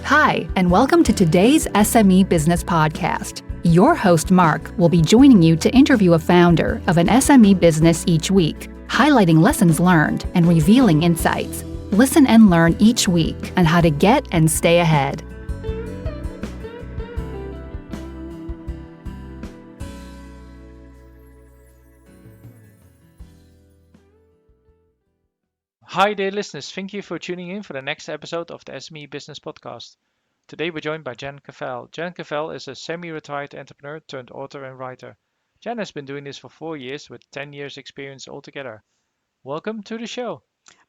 Hi, and welcome to today's SME Business Podcast. Your host, Mark, will be joining you to interview a founder of an SME business each week, highlighting lessons learned and revealing insights. Listen and learn each week on how to get and stay ahead. Hi, dear listeners. Thank you for tuning in for the next episode of the SME Business Podcast. Today we're joined by Jan Cavelle. Jan Cavelle is a semi-retired entrepreneur turned author and writer. Jan has been doing this for 4 years with 10 years experience altogether. Welcome to the show.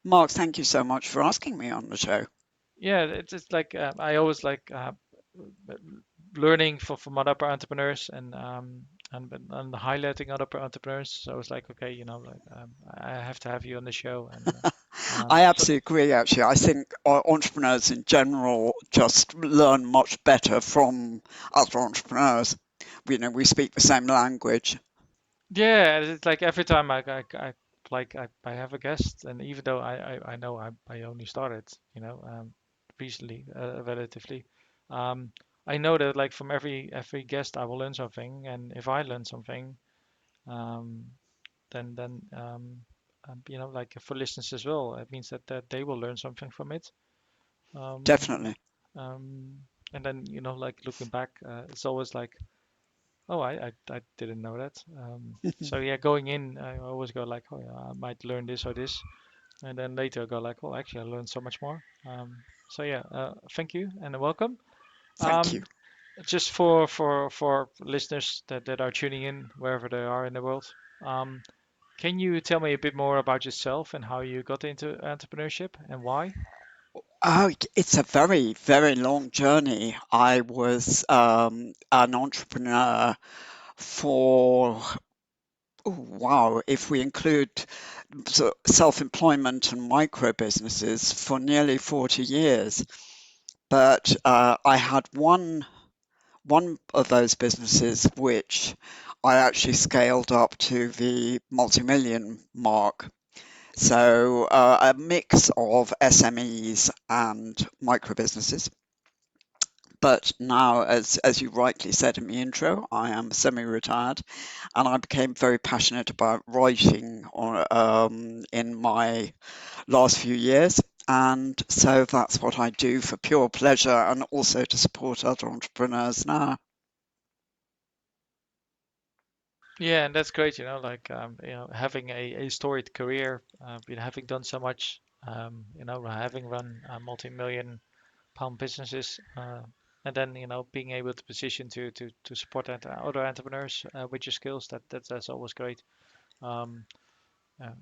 Mark, thank you so much for asking me on the show. Yeah, it's like I always like learning from other entrepreneurs and highlighting other entrepreneurs. So it's like, okay, I have to have you on the show. And I so absolutely agree, actually. I think entrepreneurs in general just learn much better from other entrepreneurs. We speak the same language. yeah, it's like every time I have a guest, and even though I know I only started, recently, relatively, um, I know that like from every guest I will learn something, and if I learn something, um, then like for listeners as well, it means that they will learn something from it. Um, Definitely. um, and then like looking back, it's always like, oh, I didn't know that. So yeah, going in, I always go like, oh yeah, I might learn this or this, and then later I go like, oh, actually, I learned so much more. So yeah, thank you and welcome. Thank you. Um, just for listeners that are tuning in wherever they are in the world, um, can you tell me a bit more about yourself and how you got into entrepreneurship and why? Oh, it's a very, very long journey. I was an entrepreneur for, oh, wow, if we include self-employment and micro businesses, for nearly 40 years. But I had one of those businesses which I actually scaled up to the multi-million mark. So a mix of SMEs and micro businesses. But now, as you rightly said in the intro, I am semi-retired, and I became very passionate about writing in my last few years. And so that's what I do for pure pleasure and also to support other entrepreneurs now. Yeah, and that's great, like having a storied career, having done so much, having run multi-million pound businesses, and then being able to position to support other entrepreneurs with your skills. That's always great. Um,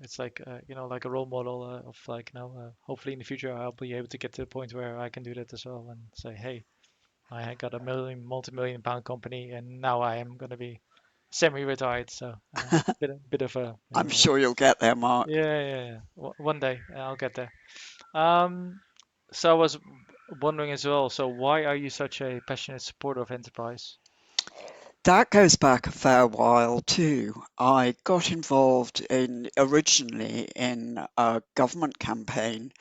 it's like like a role model of like hopefully in the future I'll be able to get to the point where I can do that as well and say, hey, I had got a multi-million pound company, and now I am going to be semi-retired. So bit of a I'm sure you'll get there, Mark. yeah. One day I'll get there. Um, so I was wondering as well. So why are you such a passionate supporter of enterprise? That goes back a fair while too. I got involved in originally in a government campaign,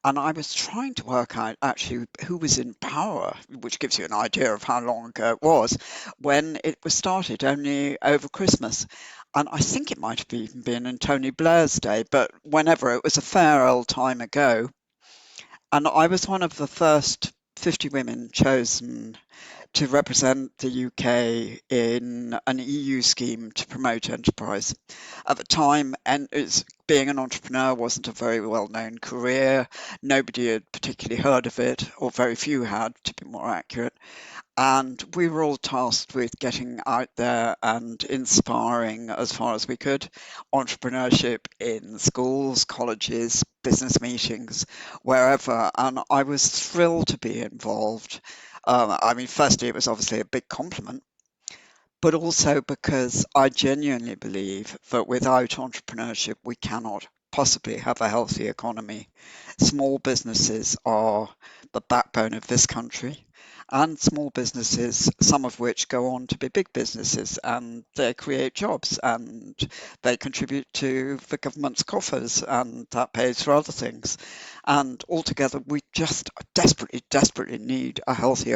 and I was trying to work out actually who was in power, which gives you an idea of how long ago it was, when it was started, only over Christmas. And I think it might have even been in Tony Blair's day, but whenever, it was a fair old time ago. And I was one of the first 50 women chosen to represent the UK in an EU scheme to promote enterprise. At the time, and being an entrepreneur wasn't a very well-known career. Nobody had particularly heard of it, or very few had, to be more accurate. And we were all tasked with getting out there and inspiring as far as we could entrepreneurship in schools, colleges, business meetings, wherever. And I was thrilled to be involved. I mean, firstly, it was obviously a big compliment, but also because I genuinely believe that without entrepreneurship, we cannot possibly have a healthy economy. Small businesses are the backbone of this country, and small businesses, some of which go on to be big businesses, and they create jobs and they contribute to the government's coffers, and that pays for other things. And altogether, we just desperately, desperately need a healthy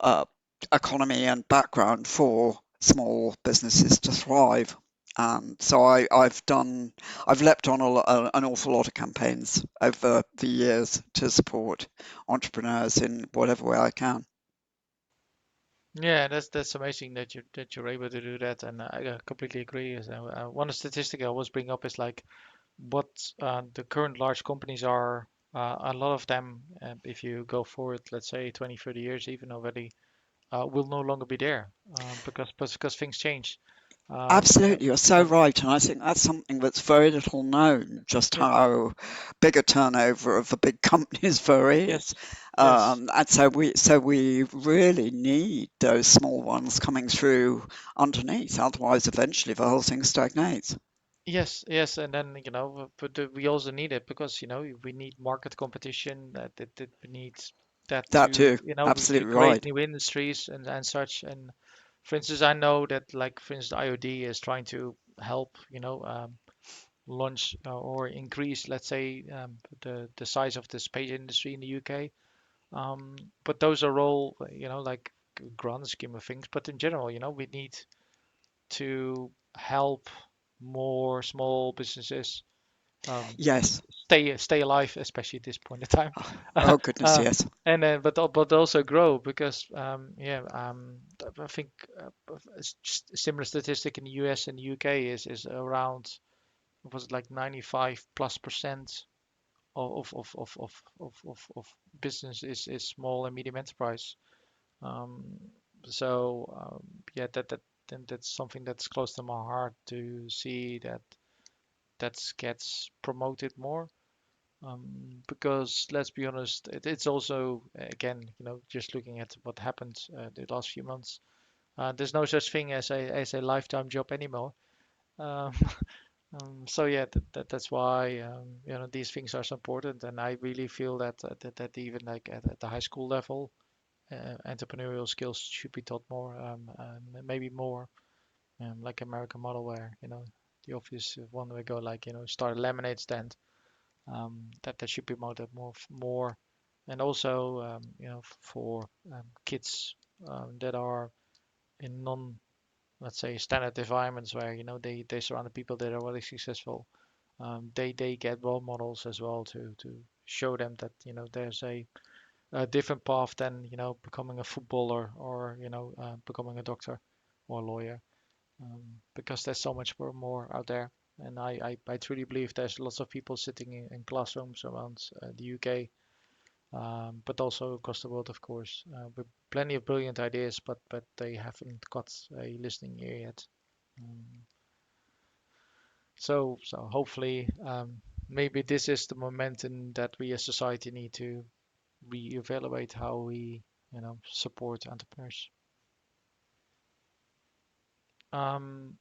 uh, economy and background for small businesses to thrive. And so I've leapt on an awful lot of campaigns over the years to support entrepreneurs in whatever way I can. Yeah, that's amazing that you're able to do that, and I completely agree. One statistic I always bring up is like what the current large companies are. A lot of them, if you go forward, let's say 20, 30 years even already, will no longer be there because things change. You know, Absolutely, you're so right, and I think that's something that's very little known, just yeah, how big a turnover of the big companies there is. yes, yes. And so we really need those small ones coming through underneath, otherwise eventually the whole thing stagnates. Yes, yes, and then but we also need it because we need market competition. That we need that That to too, to absolutely create right. new industries and such. And for instance, I know that like for instance, IoD is trying to help launch or increase, let's say, the size of the space industry in the UK. But those are all like grand scheme of things. But in general, we need to help more small businesses Yes. stay alive, especially at this point in time, Oh goodness, uh, yes. and then but also grow because I think just a similar statistic in the US and the UK is around was it like 95+% of business is small and medium enterprise. Um, yeah, then that's something that's close to my heart to see that gets promoted more. Because let's be honest, it's also again, just looking at what happened the last few months. There's no such thing as a lifetime job anymore. Um, so yeah, that's why these things are so important, and I really feel that even like at the high school level, entrepreneurial skills should be taught more, maybe more like American model where the obvious one we go like start a lemonade stand. That should be promoted more, and also for kids that are in non, let's say, standard environments where they surround the people that are really successful. They get role models as well to show them that there's a different path than becoming a footballer or becoming a doctor or a lawyer, because there's so much more out there. And I truly believe there's lots of people sitting in classrooms around the UK, but also across the world, of course, with plenty of brilliant ideas, but they haven't got a listening ear yet. Um, so hopefully, maybe this is the momentum that we as society need to reevaluate how we support entrepreneurs. Um,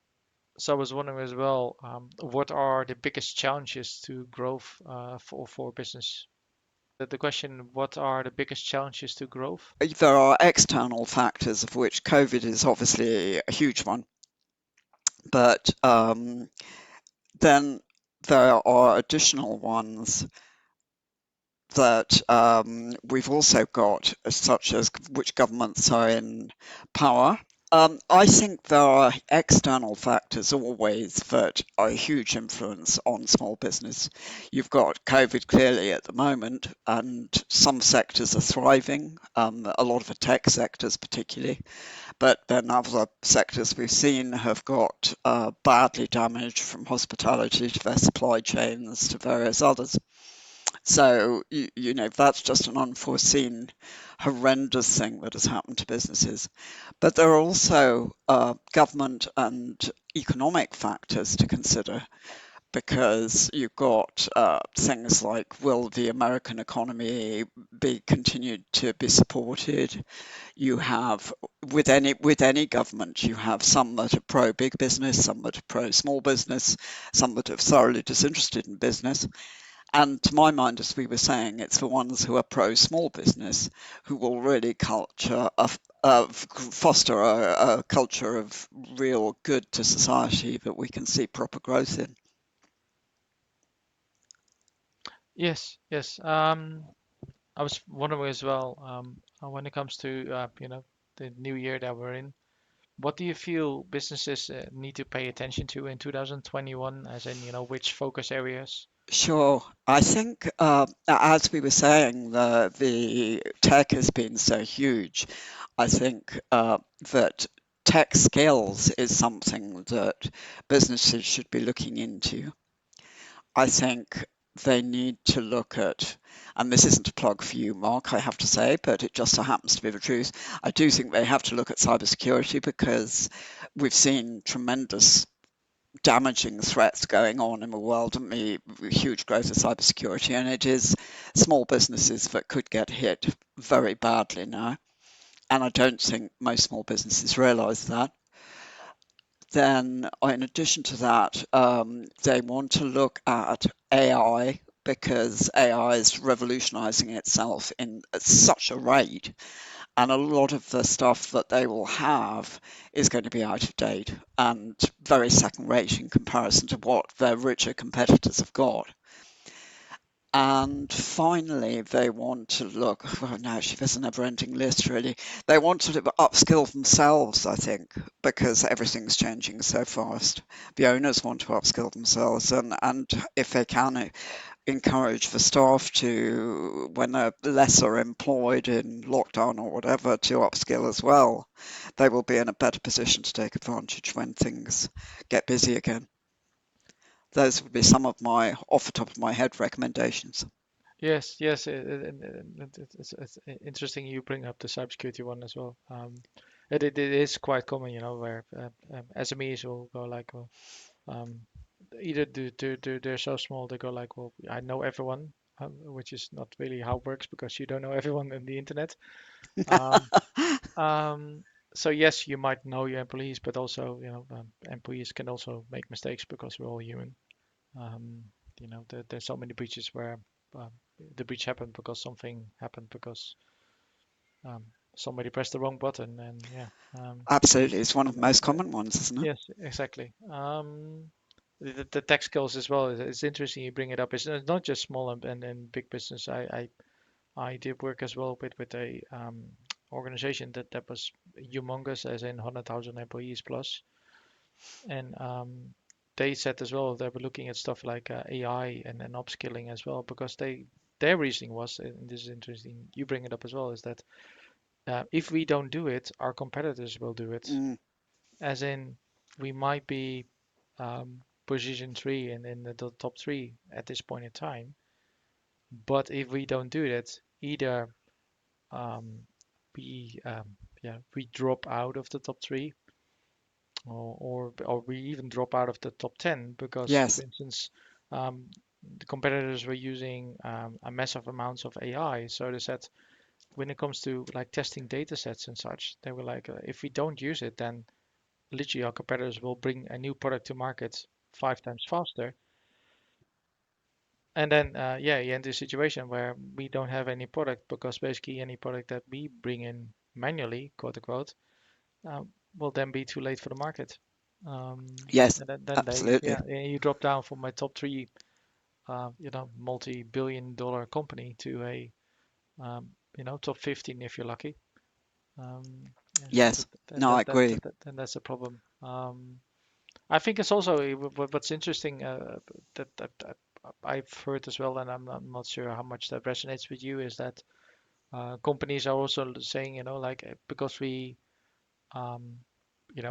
So I was wondering as well, what are the biggest challenges to growth for business? The question, what are the biggest challenges to growth? There are external factors, of which COVID is obviously a huge one, but then there are additional ones that we've also got, such as which governments are in power. I think there are external factors always that are a huge influence on small business. You've got COVID clearly at the moment, and some sectors are thriving, a lot of the tech sectors particularly, but then other sectors we've seen have got badly damaged, from hospitality to their supply chains to various others. So, that's just an unforeseen, horrendous thing that has happened to businesses. But there are also government and economic factors to consider, because you've got things like, will the American economy be continued to be supported? You have, with any government, you have some that are pro big business, some that are pro small business, some that are thoroughly disinterested in business. And to my mind, as we were saying, it's the ones who are pro small business who will really foster a culture of real good to society that we can see proper growth in. Yes, yes. I was wondering as well, when it comes to the new year that we're in, what do you feel businesses need to pay attention to in 2021, as in, which focus areas? Sure. I think, as we were saying, the tech has been so huge. I think that tech skills is something that businesses should be looking into. I think they need to look at, and this isn't a plug for you, Mark, I have to say, but it just so happens to be the truth. I do think they have to look at cybersecurity because we've seen tremendous damaging threats going on in the world and the huge growth of cybersecurity, and it is small businesses that could get hit very badly now. And I don't think most small businesses realize that. Then, in addition to that, they want to look at AI because AI is revolutionizing itself in at such a rate, and a lot of the stuff that they will have is going to be out of date and very second rate in comparison to what their richer competitors have got. And finally, they want to look, well, no, actually, there's a never-ending list, really. They want to upskill themselves, I think, because everything's changing so fast. The owners want to upskill themselves, and if they can, encourage the staff to, when they're lesser employed in lockdown or whatever, to upskill as well. They will be in a better position to take advantage when things get busy again. Those would be some of my, off the top of my head, recommendations. Yes, yes, it's interesting you bring up the cybersecurity one as well. It is quite common, where SMEs will go like, well, um, either they're so small they go like, well, I know everyone, which is not really how it works because you don't know everyone on the internet. Um, um, so yes, you might know your employees, but also, employees can also make mistakes because we're all human. Um, there's so many breaches where um, the breach happened because something happened because um, somebody pressed the wrong button, and yeah. Absolutely, it's one of the most And common ones, isn't it? yes, exactly. The tech skills as well. It's interesting you bring it up. It's not just small and big business. I did work as well with a organization that was humongous, as in 100,000 employees plus, and they said as well they were looking at stuff like AI and upskilling as well because their reasoning was, and this is interesting, you bring it up as well, is that if we don't do it, our competitors will do it. Mm, As in, we might be position three in the top three at this point in time, but if we don't do that, either um, we yeah, we drop out of the top three, or we even drop out of the top 10 because, for yes, instance, um, the competitors were using a massive amounts of AI. So they said when it comes to like testing data sets and such, they were like, if we don't use it, then literally our competitors will bring a new product to market 5 times faster. And then, yeah, you enter a situation where we don't have any product because basically any product that we bring in manually, quote unquote, uh, will then be too late for the market. yes, And then absolutely. yeah, you drop down from my top three, multi-billion-dollar company to a, top 15 if you're lucky. Yeah, so Yes, no, I agree. then that's a problem. I think it's also what's interesting that I've heard as well, and I'm not sure how much that resonates with you, is that companies are also saying, like because we um,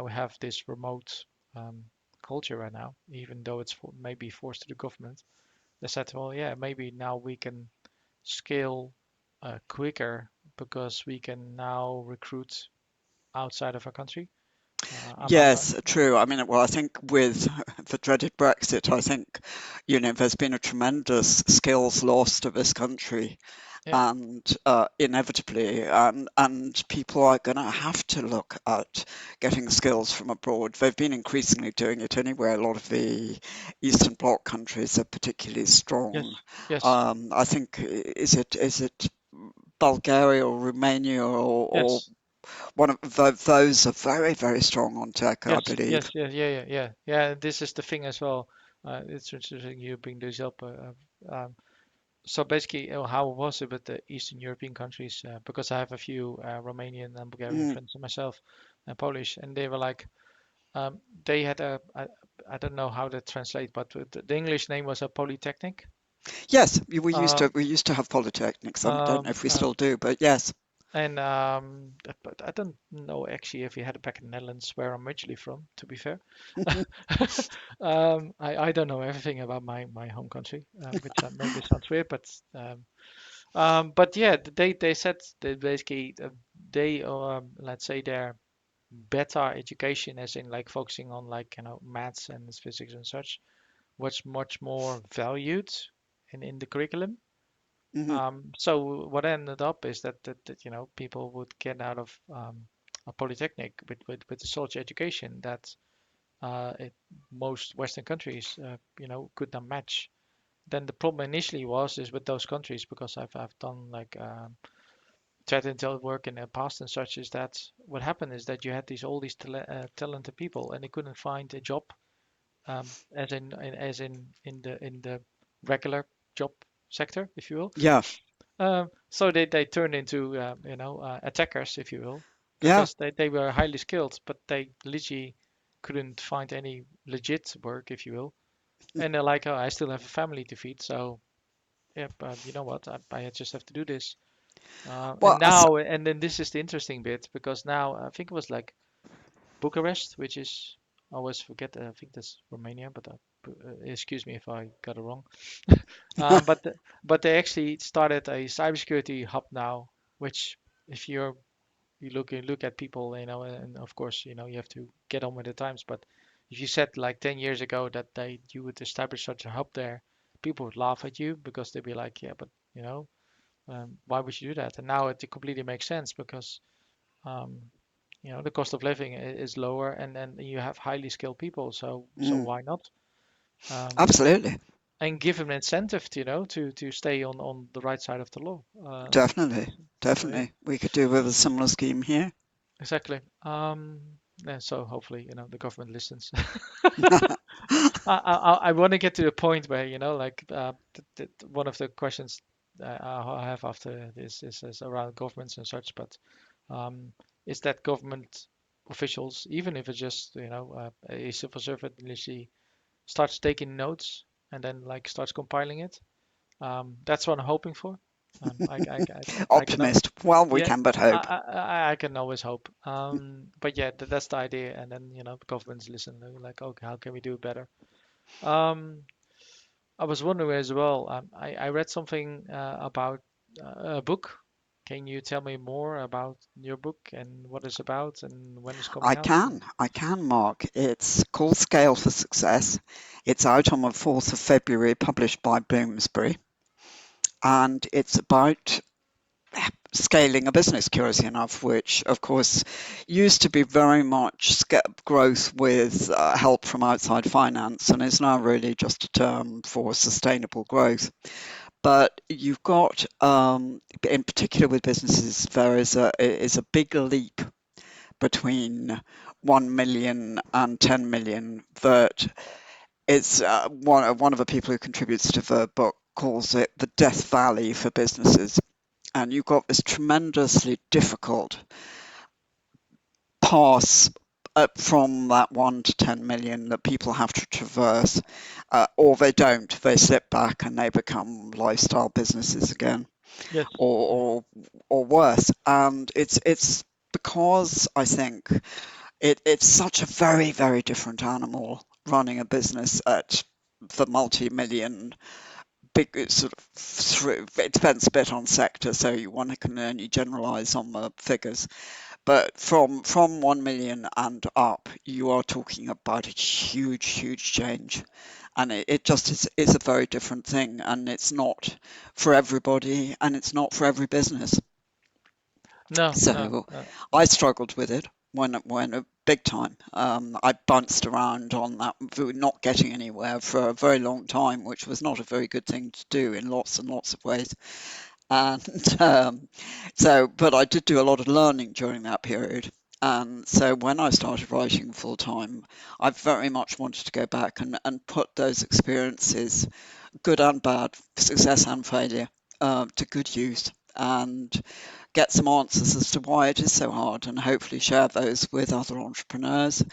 have this remote um, culture right now, even though it's maybe forced to the government. They said, well, yeah, maybe now we can scale quicker because we can now recruit outside of our country. I'm not. Yes, true. I mean, well, I think with the dreaded Brexit, I think, there's been a tremendous skills loss to this country. Yeah. and inevitably, and people are going to have to look at getting skills from abroad. They've been increasingly doing it anyway. A lot of the Eastern Bloc countries are particularly strong. Yes. Yes. I think is it Bulgaria or Romania or Yes. one of those are very strong on tech, I Yes. believe. Yes. Yes. Yeah. Yeah. Yeah. Yeah. This is the thing as well. It's interesting you bring this up. So basically, how was it with the Eastern European countries? Because I have a few Romanian and Bulgarian Mm. friends and myself, and Polish, and they were like, they had I don't know how to translate, but the English name was a polytechnic. Yes, Um, we used to have polytechnics. I don't know um, if we um, still do, but yes. and but I don't know actually if we had it back in the Netherlands, where I'm originally from, to be fair. I don't know everything about my home country, which maybe sounds weird, but yeah, they said that basically they let's say their better education, as in like focusing on like maths and physics and such, was much more valued in the curriculum. Hmm. So what ended up is that people would get out of a polytechnic with such education that most Western countries could not match. Then the problem initially was is with those countries, because I've done like threat intel work in the past and such, is that what happened is that you had these talented people, and they couldn't find a job, as in the regular job sector, if you will. Yeah, So they turned into attackers, if you will, yeah. because they were highly skilled, but they literally couldn't find any legit work, if you will. And they're like, oh, I still have a family to feed, so yeah, but you know what, I just have to do this. Well, And then this is the interesting bit, because now I think it was like Bucharest, which is, I always forget, I think that's Romania, but excuse me if I got it wrong. But they actually started a cybersecurity hub now, which if you look at people, and of course, you have to get on with the times. But if you said like 10 years ago that you would establish such a hub there, people would laugh at you, because they'd be like, yeah, but why would you do that? And now it completely makes sense, because um, the cost of living is lower, and you have highly skilled people. So mm, why not? Um, absolutely, and give them an incentive to stay on the right side of the law. definitely, So yeah, definitely. We could do with a similar scheme here. exactly. Yeah, so hopefully, the government listens. I want to get to the point where, like one of the questions I have after this is around governments and such, but um, is that government officials, even if it's just, a civil servant, literally starts taking notes and then like starts compiling it. That's what I'm hoping for. I can, Optimist. Well, we yeah, can but hope. I can always hope. But yeah, that's the idea. And then, governments listen, they're like, okay, how can we do better? Um, I was wondering as well. I read something about a book. Can you tell me more about your book and what it's about and when it's coming out? I can, Mark. It's called Scale for Success. It's out on the 4th of February, published by Bloomsbury, and it's about scaling a business, curiously enough, which of course used to be very much growth with help from outside finance and is now really just a term for sustainable growth. But you've got, in particular with businesses, there is a big leap between 1 million and 10 million that is one of the people who contributes to the book calls it the death valley for businesses. And you've got this tremendously difficult pass from that 1 to 10 million that people have to traverse, or they don't. They slip back and they become lifestyle businesses again, Yes. Yeah. or or worse. And it's because I think it's such a very different animal running a business at the multi-million big sort of it depends a bit on sector, so one can only generalize on the figures. But from 1 million and up, you are talking about a huge change. and it just is a very different thing, and it's not for everybody, and it's not for every business. No, no. So I struggled with it when big time. I bounced around on that, not getting anywhere for a very long time, which was not a very good thing to do in lots and lots of ways. And but I did do a lot of learning during that period. And so when I started writing full time, I very much wanted to go back and put those experiences, good and bad, success and failure, to good use, and get some answers as to why it is so hard, and hopefully share those with other entrepreneurs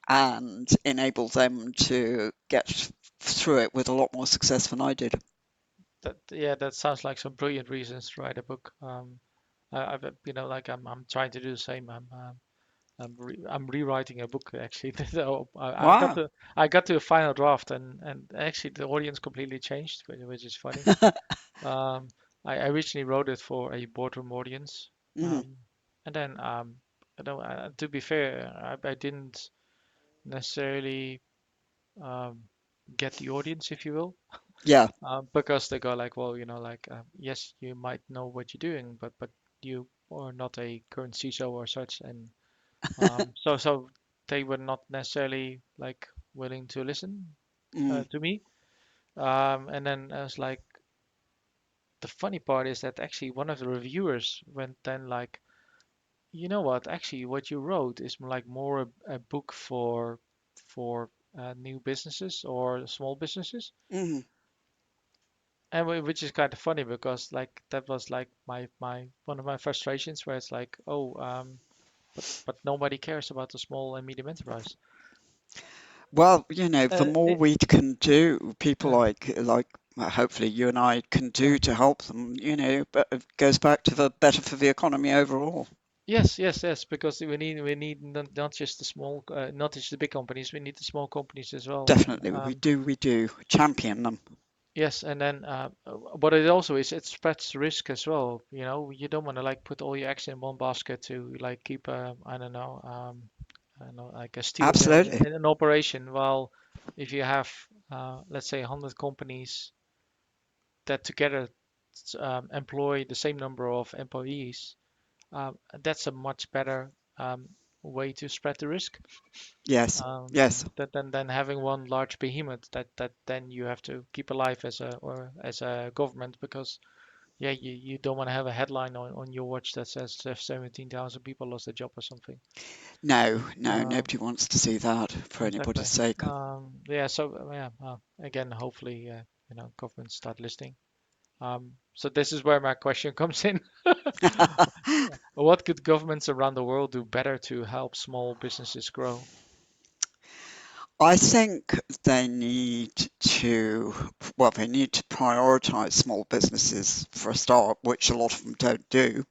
and enable them to get through it with a lot more success than I did. That yeah, that sounds like some brilliant reasons to write a book. I've like I'm trying to do the same. I'm rewriting a book actually. So Wow. I got to a final draft, and actually the audience completely changed, which is funny. Um, I originally wrote it for a boardroom audience, Mhm. um, and then to be fair, I didn't necessarily um, get the audience, if you will. Yeah. Because they go like, well, like, yes, you might know what you're doing, but you are not a current CISO or such, and so they were not necessarily like willing to listen Mm. to me. And then I was like, the funny part is that actually one of the reviewers went then like, you know what? Actually, what you wrote is like more a book for new businesses or small businesses. Mhm. And which is kind of funny because like that was like my one of my frustrations where it's like, oh, but nobody cares about the small and medium enterprise. Well, the Uh, more it, we can do, people yeah, like hopefully you and I can yeah. do to help them, but it goes back to the better for the economy overall. Yes, yes, yes. Because we need not just the small, not just the big companies. We need the small companies as well. And Definitely, we do champion them. yes, and then what it also is, it spreads risk as well. You don't want to like put all your eggs in one basket to like keep I don't know, like a steel mill Absolutely. in an operation. While if you have, let's say, 100 companies that together employ the same number of employees, that's a much better way to spread the risk Yes. Yes. than having one large behemoth that then you have to keep alive as a government because yeah, you don't want to have a headline on your watch that says 17,000 people lost their job or something. No, no, Uh, nobody wants to see that for anybody's exactly. sake. Yeah. So yeah. Again, hopefully, governments start listening. So this is where my question comes in. What could governments around the world do better to help small businesses grow? I think they need to, well, they need to prioritize small businesses for a start, which a lot of them don't do.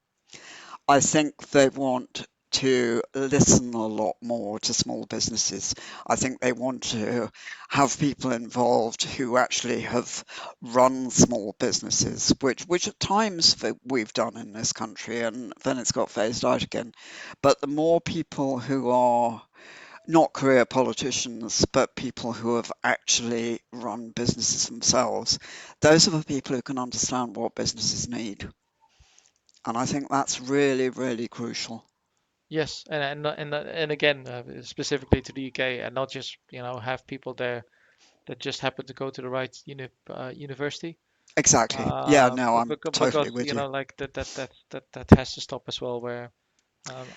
I think they want to listen a lot more to small businesses. I think they want to have people involved who actually have run small businesses, which at times we've done in this country, and then it's got phased out again. But the more people who are not career politicians, but people who have actually run businesses themselves, those are the people who can understand what businesses need. And I think that's really, really crucial. Yes, and again, specifically to the UK, and not just have people there that just happen to go to the right university. Exactly. Yeah, no, But I'm totally because with you. like that has to stop as well. Where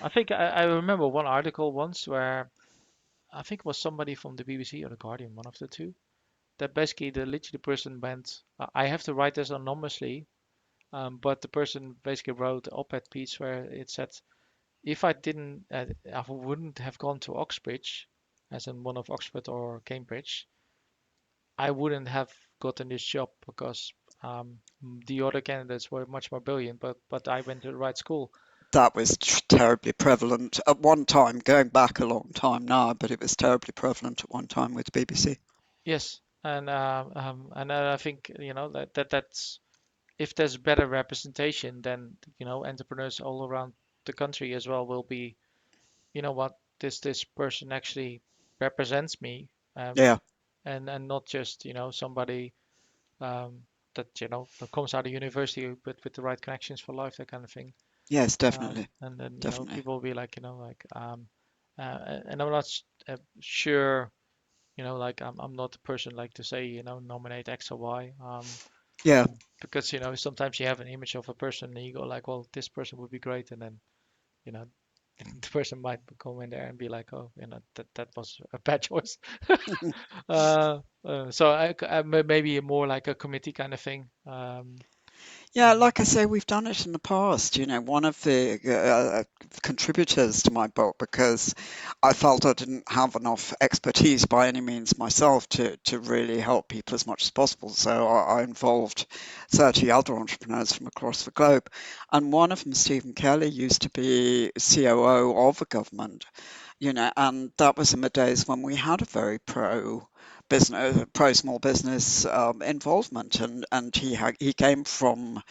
I think I remember one article once where I think it was somebody from the BBC or the Guardian, one of the two, that basically the literally person went, I have to write this anonymously, but the person basically wrote an op-ed piece where it said, if I didn't, I wouldn't have gone to Oxbridge, as in one of Oxford or Cambridge, I wouldn't have gotten this job because the other candidates were much more brilliant, but I went to the right school. That was terribly prevalent at one time, going back a long time now, but it was terribly prevalent at one time with the BBC. Yes, and I think that's if there's better representation, then entrepreneurs all around the country as well will be, what this person actually represents me, um, Yeah. and not just somebody um, that that comes out of university with the right connections for life, that kind of thing. Yes, definitely, And then definitely. people will be like and I'm not sure, like I'm not the person like to say nominate X or Y, Yeah. because sometimes you have an image of a person and you go like, well, this person would be great, and then you know the person might come in there and be like, oh, that was a bad choice. So maybe more like a committee kind of thing. Yeah, Um, like I say, we've done it in the past. One of the contributors to my book, because I felt I didn't have enough expertise by any means myself to really help people as much as possible. So I involved 30 other entrepreneurs from across the globe. And one of them, Stephen Kelly, used to be COO of a government, and that was in the days when we had a very pro small business involvement, and he came from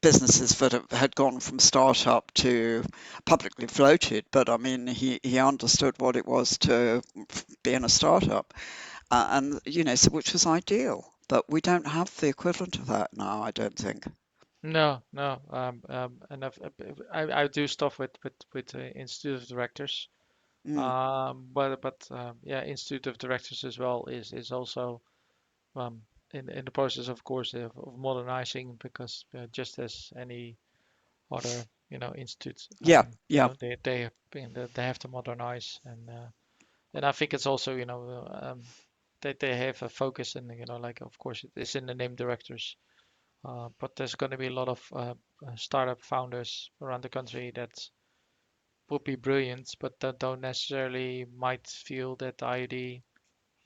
businesses that had gone from startup to publicly floated, but I mean he understood what it was to be in a startup, and so which was ideal. But we don't have the equivalent of that now, I don't think. no, no, and I do stuff with Institute of Directors, Mm. but yeah, Institute of Directors as well is also um, in the process, of course, of modernizing, because just as any other institutes, Yeah, yeah, they have to modernize, and I think it's also they have a focus, and like, of course it's in the name, directors, but there's going to be a lot of startup founders around the country that would be brilliant, but that don't necessarily might feel that the IoD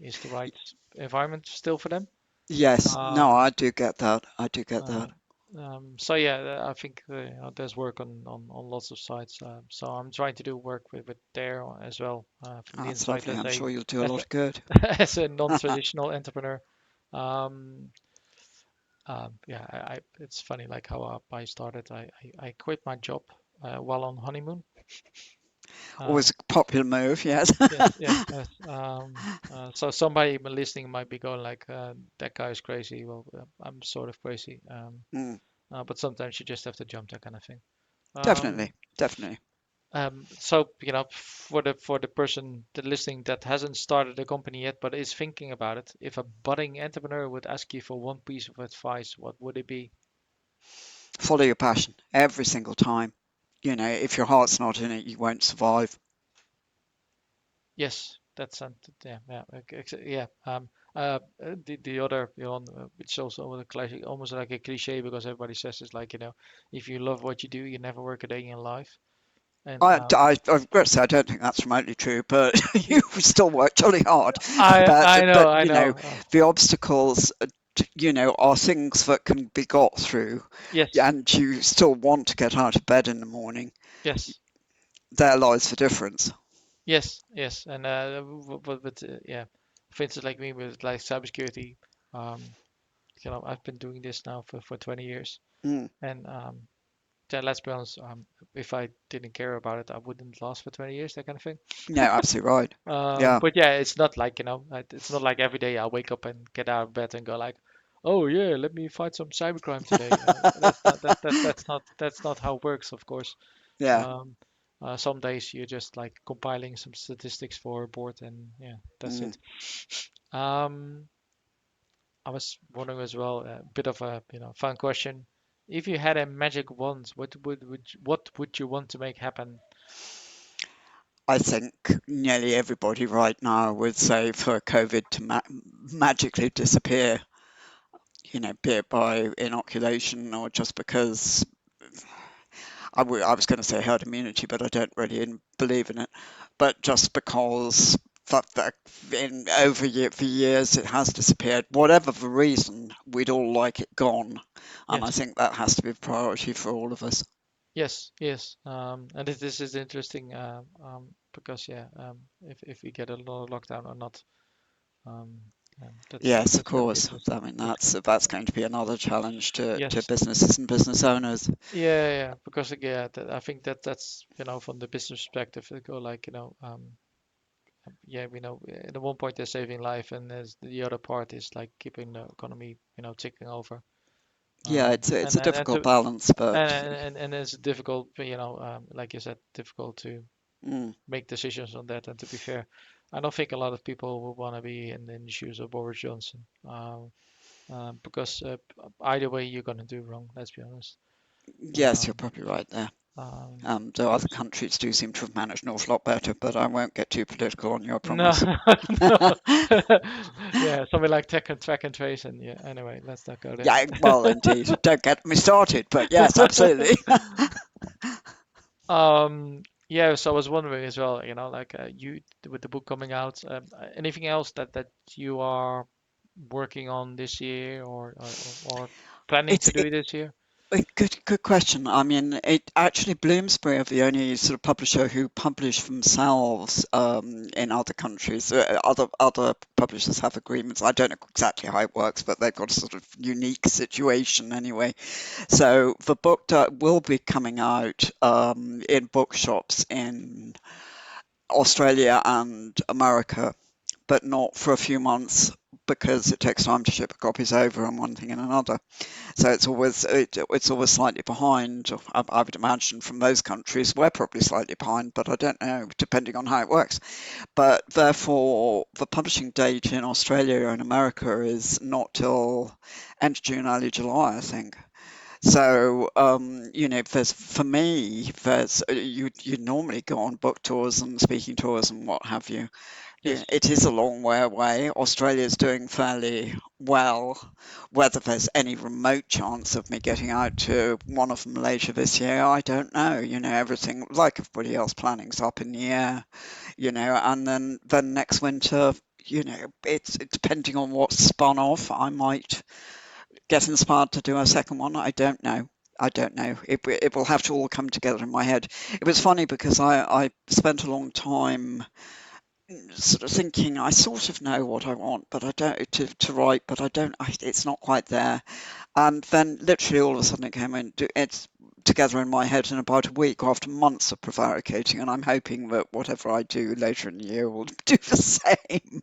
is the right environment still for them. yes. No, Um, I do get that. I do get uh, that. so yeah, I think there's work on lots of sides. So I'm trying to do work with there as well, from the That's inside lovely. as I'm a sure you'll do a as lot of good. a, as a non-traditional entrepreneur. Um, yeah, it's funny like how I started. I quit my job while on honeymoon. Always Um, a popular move, yes. yes, yes, yes. So somebody listening might be going like, that guy is crazy. Well, I'm sort of crazy. Mm, But sometimes you just have to jump, that kind of thing. Um, definitely, definitely. so for the person that listening that hasn't started a company yet but is thinking about it, if a budding entrepreneur would ask you for one piece of advice, what would it be? Follow your passion every single time. If your heart's not in it, you won't survive. Yes, that's yeah, yeah, yeah. The other, which also a classic, almost like a cliche, because everybody says it's like, if you love what you do, you never work a day in your life. And I've got to say, I don't think that's remotely true, but you still work jolly hard. I know, But I know. the obstacles, are things that can be got through, Yes, and you still want to get out of bed in the morning. yes, There lies the difference. yes, yes. And yeah, for instance, like me with like cybersecurity, um, I've been doing this now for 20 years, Mm, and yeah, let's be honest, if I didn't care about it, I wouldn't last for 20 years, that kind of thing. no, absolutely right. Yeah, But yeah, it's not like, it's not like every day I wake up and get out of bed and go like, oh yeah, let me fight some cybercrime today. That's not how it works, of course. yeah. Um, some days you're just like compiling some statistics for a board, and yeah, that's Mm. it. Um, I was wondering as well, a bit of a fun question. If you had a magic wand, what would you want to make happen? I think nearly everybody right now would say for COVID to magically disappear, be it by inoculation or just because I was going to say herd immunity, but I don't really believe in it. But just because that in for years it has disappeared, whatever the reason, we'd all like it gone, and I Yes. think that has to be a priority for all of us. Yes, yes, and this is interesting, because yeah, if we get a lockdown or not, um, that's Yes, of that's going to be course. interesting. I mean, That's that's going to be another challenge to yes, businesses and business owners. yeah, yeah, because yeah, I think that's from the business perspective, they go like, yeah, at one point they're saving life, and there's the other part is like keeping the economy, ticking over. Yeah, it's a And difficult to balance, but and it's difficult, like you said, difficult to mm, make decisions on that. And to be fair, I don't think a lot of people would want to be in the shoes of Boris Johnson, because either way you're gonna do wrong. Let's be honest. yes, you're Um, probably right there. Though other because countries do seem to have managed an awful lot better, but I won't get too political on your no, promise. no, yeah, something like tech and track and trace, and yeah. Anyway, let's not go there. Yeah, well, indeed. Don't get me started, but yes, absolutely. Yeah, so I was wondering as well, like you with the book coming out, anything else that you are working on this year or planning It's to do this year? a good question. I mean, it actually Bloomsbury are the only sort of publisher who publish themselves in other countries. Other publishers have agreements. I don't know exactly how it works, but they've got a sort of unique situation anyway. So the book will be coming out in bookshops in Australia and America, but not for a few months because it takes time to ship copies over and one thing and another. So it's always slightly behind. I would imagine from those countries we're probably slightly behind, but I don't know depending on how it works. But therefore, the publishing date in Australia and America is not till end of June, early July, I think. So, there's for me, there's you normally go on book tours and speaking tours and what have you. Yeah, Yes. it is a long way away. Australia's doing fairly well. Whether there's any remote chance of me getting out to one of them later this year, I don't know. Everything, like everybody else, planning's up in the air. And then next winter, it's depending on what's spun off. I might get inspired to do a second one. I don't know. I don't know. It will have to all come together in my head. It was funny because I spent a long time sort of thinking I sort of know what I want, but I don't to write, but I don't. It's not quite there. And then literally all of a sudden it came in. It's together in my head in about a week after months of prevaricating, and I'm hoping that whatever I do later in the year will do the same.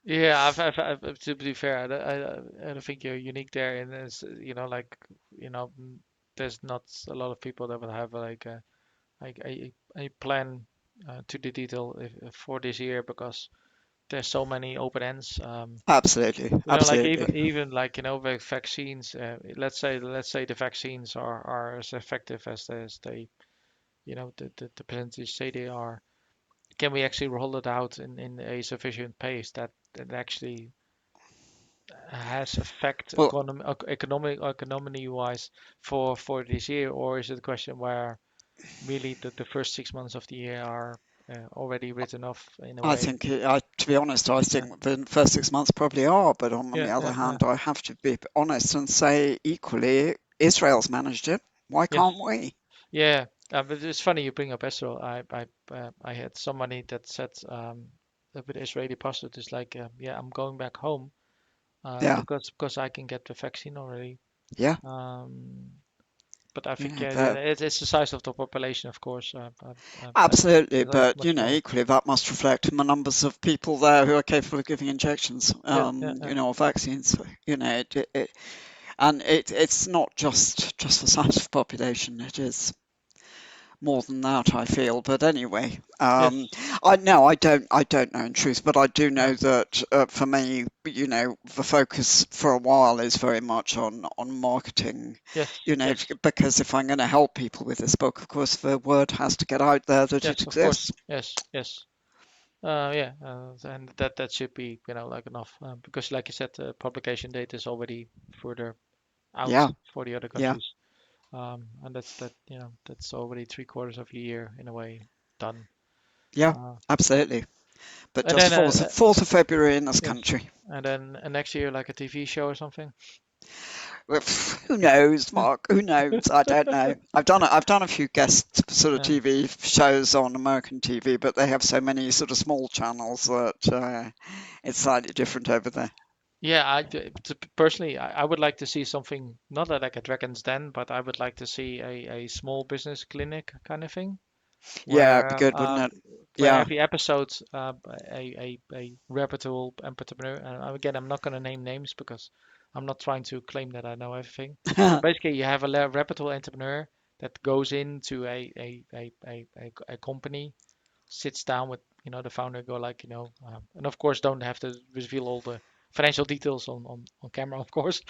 Yeah, to be fair, I don't think you're unique there, and it's like there's not a lot of people that will have like a plan to the detail for this year because there's so many open ends. Absolutely, Like absolutely. even like with vaccines. Let's say the vaccines are as effective as they the percentage say they are. Can we actually roll it out in a sufficient pace that actually has effect Well, economy wise for this year, or is it a question where really the first 6 months of the year are already written off in a I way? think, to be honest, I Yeah, think the first 6 months probably are, but on yeah, the other yeah, yeah. hand, I have to be honest and say equally, Israel's managed it. Why can't Yes, we? yeah. But it's funny you bring up Israel. I had somebody that said with Israeli passport is like, yeah, I'm going back home Yeah, because I can get the vaccine already. yeah, Um, but I think that it's the size of the population, of course. absolutely. That's But much more. equally, that must reflect the numbers of people there who are capable of giving injections, Yeah, yeah, yeah. or vaccines. And it's not just the size of the population. It is more than that, I feel. But anyway, Yes. I don't know in truth, but I do know No. that for me, the focus for a while is very much on marketing. Yes. Yes. Because if I'm going to help people with this book, of course, the word has to get out there that it Yes. Of course. exists. Yes. Yes. Yeah. And that should be like enough because, like you said, the publication date is already further out Yeah, for the other yeah, countries. And that's already 3/4 of a year in a way done. yeah, Uh, absolutely. But and just then 4th of February in this yes, country. and then next year like a TV show or something. Well, who knows, Mark? Who knows? I don't know. I've done a few guest sort of Uh, TV shows on American TV, but they have so many sort of small channels that it's slightly different over there. Yeah, personally, I would like to see something, not like a Dragon's Den, but I would like to see a small business clinic kind of thing. Yeah, it'd be where good, wouldn't it? where Yeah. every episode a reputable entrepreneur, and again, I'm not going to name names because I'm not trying to claim that I know everything. Basically, you have a reputable entrepreneur that goes into a company, sits down with the founder, go like and of course don't have to reveal all the financial details on camera, of course.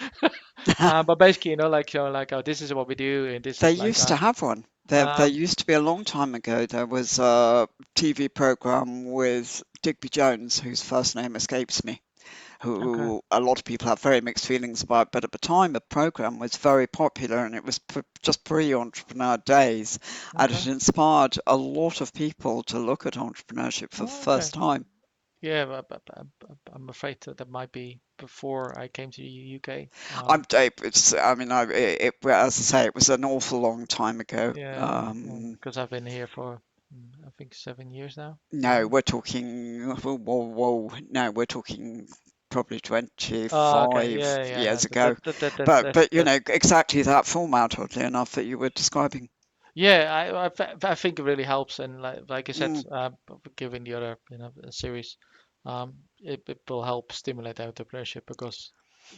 But basically, like, oh, this is what we do, and this They is like used to have one. There um, used to be a long time ago. There was a TV program with Digby Jones, whose first name escapes me, okay, who a lot of people have very mixed feelings about. But at the time, the program was very popular, and it was just pre-entrepreneur days, and okay, it inspired a lot of people to look at entrepreneurship for the oh, okay. first time. Yeah, I'm afraid that might be before I came to the UK. I mean, as I say, it was an awful long time ago. Yeah, because I've been here for I think 7 years now. No, we're talking, whoa, whoa, whoa. No, we're talking probably Oh, okay. 25 Yeah, yeah. No, years ago. But you that's know, exactly that format, oddly enough, that you were describing. yeah. I think it really helps, and like I said, Mm, given the other series, it will help stimulate entrepreneurship because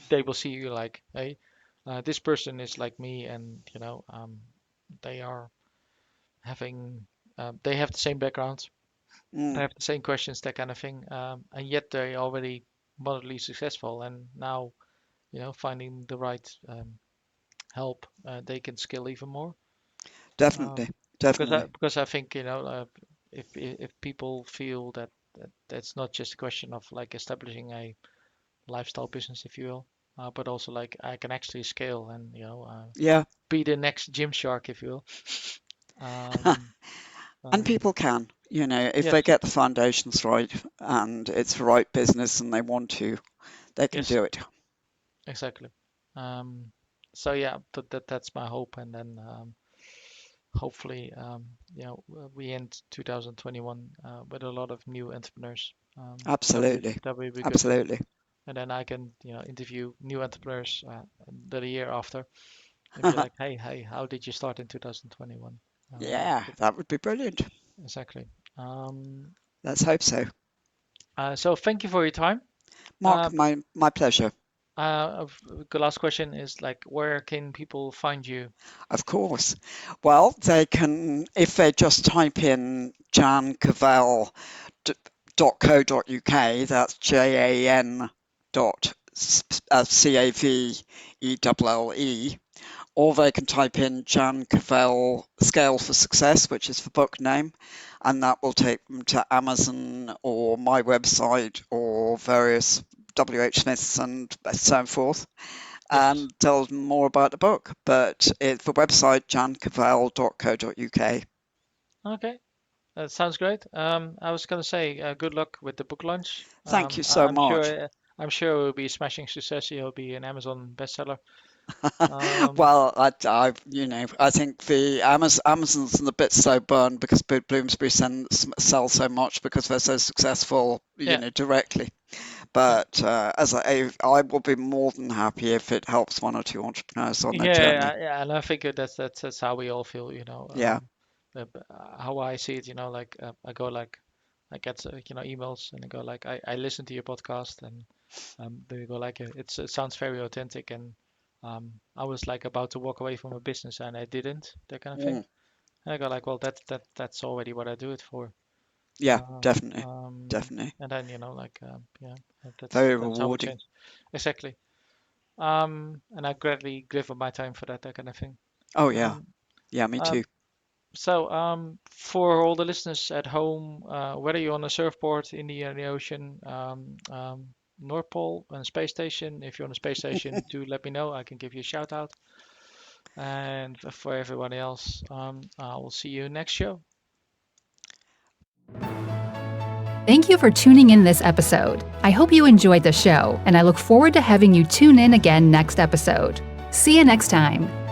they will see you like, hey, this person is like me, and they are having they have the same background, they mm, have the same questions, that kind of thing, and yet they're already moderately successful, and now finding the right help, they can scale even more. definitely, Um, definitely. because I think if people feel that that's not just a question of like establishing a lifestyle business, if you will, but also like I can actually scale and Yeah. be the next Gymshark, if you will. Um, And um, people can, you know, if yes, they get the foundations right and it's the right business and they want to, they can yes, do it. exactly. Um, so yeah, that's my hope, and then hopefully, we end 2021 with a lot of new entrepreneurs. Absolutely. That will be good, Absolutely. and then I can interview new entrepreneurs the year after and be like, hey, how did you start in 2021? Yeah, that would be brilliant. Exactly. Um, Let's hope so. so thank you for your time. Uh, Mark, my pleasure. the last question is like, where can people find you? Of course. Well, they can, if they just type in jancavelle.co.uk, that's JAN dot CAVELLE, or they can type in Jan Cavelle Scale for Success, which is the book name, and that will take them to Amazon or my website or various WH Smiths and so forth, Yes. and tell them more about the book. But it's the website jancavelle.co.uk. Okay. That sounds great. I was gonna say, good luck with the book launch. Thank you so much. I'm sure it will be a smashing success. It'll be an Amazon bestseller. Um, Well, you know, I think the Amazon's a bit slow burn because Bloomsbury sell so much because they're so successful, you yeah, know, directly. yeah, But I will be more than happy if it helps one or two entrepreneurs on their journey. yeah, and I think that's how we all feel. Yeah. How I see it. Like I go like I get emails and I go like I listen to your podcast and they go like it sounds very authentic and I was like about to walk away from a business and I didn't, that kind of thing. Mm, And I go like, well, that's already what I do it for. yeah, Uh, definitely, um, definitely. and then like yeah, Very that's how it rewarding. changed. Exactly. And I gladly give up my time for that kind of thing. Oh yeah. Um, Yeah, me uh, too. for all the listeners at home, whether you're on a surfboard in the ocean, North Pole and space station, if you're on a space station, do let me know. I can give you a shout out. And for everybody else, I will see you next show. Thank you for tuning in this episode. I hope you enjoyed the show, and I look forward to having you tune in again next episode. See you next time.